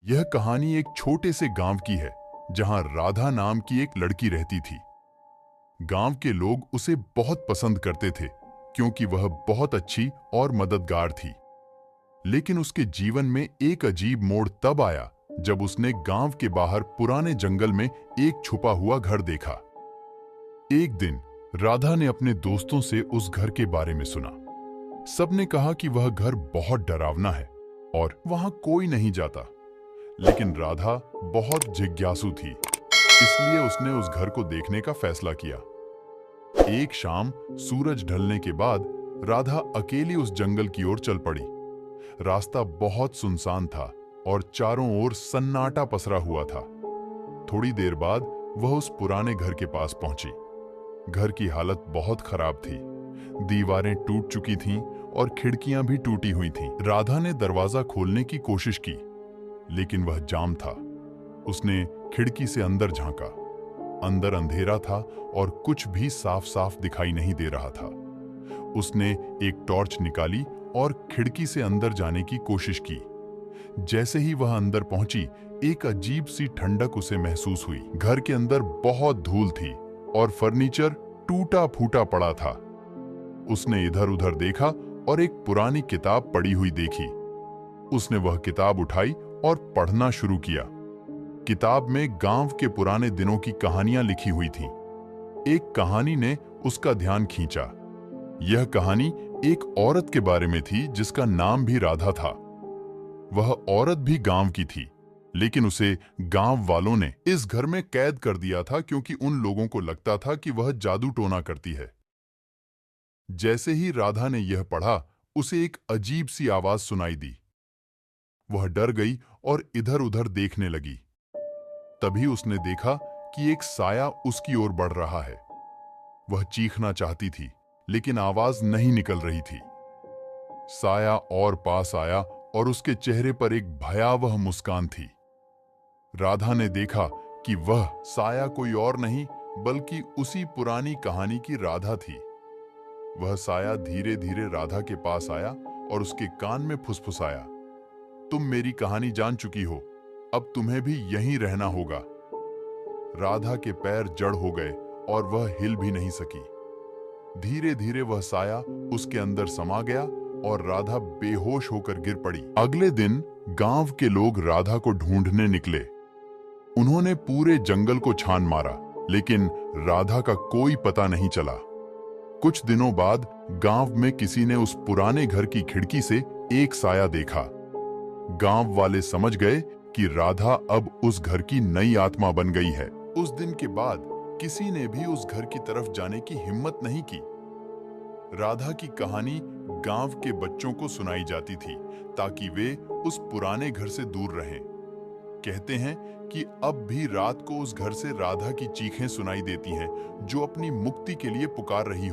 यह कहानी एक छोटे से गांव की है जहां राधा नाम की एक लड़की रहती थी। गांव के लोग उसे बहुत पसंद करते थे क्योंकि वह बहुत अच्छी और मददगार थी। लेकिन उसके जीवन में एक अजीब मोड़ तब आया जब उसने गांव के बाहर पुराने जंगल में एक छुपा हुआ घर देखा। एक दिन राधा ने अपने दोस्तों से उस घर के बारे में सुना। सबने कहा कि वह घर बहुत डरावना है और वहां कोई नहीं जाता। लेकिन राधा बहुत जिज्ञासु थी, इसलिए उसने उस घर को देखने का फैसला किया। एक शाम सूरज ढलने के बाद राधा अकेली उस जंगल की ओर चल पड़ी। रास्ता बहुत सुनसान था और चारों ओर सन्नाटा पसरा हुआ था। थोड़ी देर बाद वह उस पुराने घर के पास पहुंची। घर की हालत बहुत खराब थी। दीवारें टूट चुकी थीं और खिड़कियां भी टूटी हुई थीं। राधा ने दरवाजा खोलने की कोशिश की, लेकिन वह जाम था। उसने खिड़की से अंदर झांका। अंदर अंधेरा था और कुछ भी साफ साफ दिखाई नहीं दे रहा था। उसने एक टॉर्च निकाली और खिड़की से अंदर जाने की कोशिश की। जैसे ही वह अंदर पहुंची, एक अजीब सी ठंडक उसे महसूस हुई। घर के अंदर बहुत धूल थी और फर्नीचर टूटा फूटा पड़ा था। उसने इधर उधर देखा और एक पुरानी किताब पड़ी हुई देखी। उसने वह किताब उठाई और पढ़ना शुरू किया। किताब में गांव के पुराने दिनों की कहानियां लिखी हुई थीं। एक कहानी ने उसका ध्यान खींचा। यह कहानी एक औरत के बारे में थी जिसका नाम भी राधा था। वह औरत भी गांव की थी, लेकिन उसे गांव वालों ने इस घर में कैद कर दिया था क्योंकि उन लोगों को लगता था कि वह जादू टोना करती है। जैसे ही राधा ने यह पढ़ा, उसे एक अजीब सी आवाज सुनाई दी। वह डर गई और इधर उधर देखने लगी। तभी उसने देखा कि एक साया उसकी ओर बढ़ रहा है। वह चीखना चाहती थी, लेकिन आवाज नहीं निकल रही थी। साया और पास आया और उसके चेहरे पर एक भयावह मुस्कान थी। राधा ने देखा कि वह साया कोई और नहीं बल्कि उसी पुरानी कहानी की राधा थी। वह साया धीरे धीरे राधा के पास आया और उसके कान में फुसफुसाया, तुम मेरी कहानी जान चुकी हो, अब तुम्हें भी यहीं रहना होगा। राधा के पैर जड़ हो गए और वह हिल भी नहीं सकी। धीरे धीरे वह साया उसके अंदर समा गया और राधा बेहोश होकर गिर पड़ी। अगले दिन गांव के लोग राधा को ढूंढने निकले। उन्होंने पूरे जंगल को छान मारा, लेकिन राधा का कोई पता नहीं चला। कुछ दिनों बाद गांव में किसी ने उस पुराने घर की खिड़की से एक साया देखा। गांव वाले समझ गए कि राधा अब उस घर की नई आत्मा बन गई है। उस दिन के बाद किसी ने भी उस घर की तरफ जाने की हिम्मत नहीं की। राधा की कहानी गांव के बच्चों को सुनाई जाती थी ताकि वे उस पुराने घर से दूर रहें। कहते हैं कि अब भी रात को उस घर से राधा की चीखें सुनाई देती हैं, जो अपनी मुक्ति के लिए पुकार रही हो।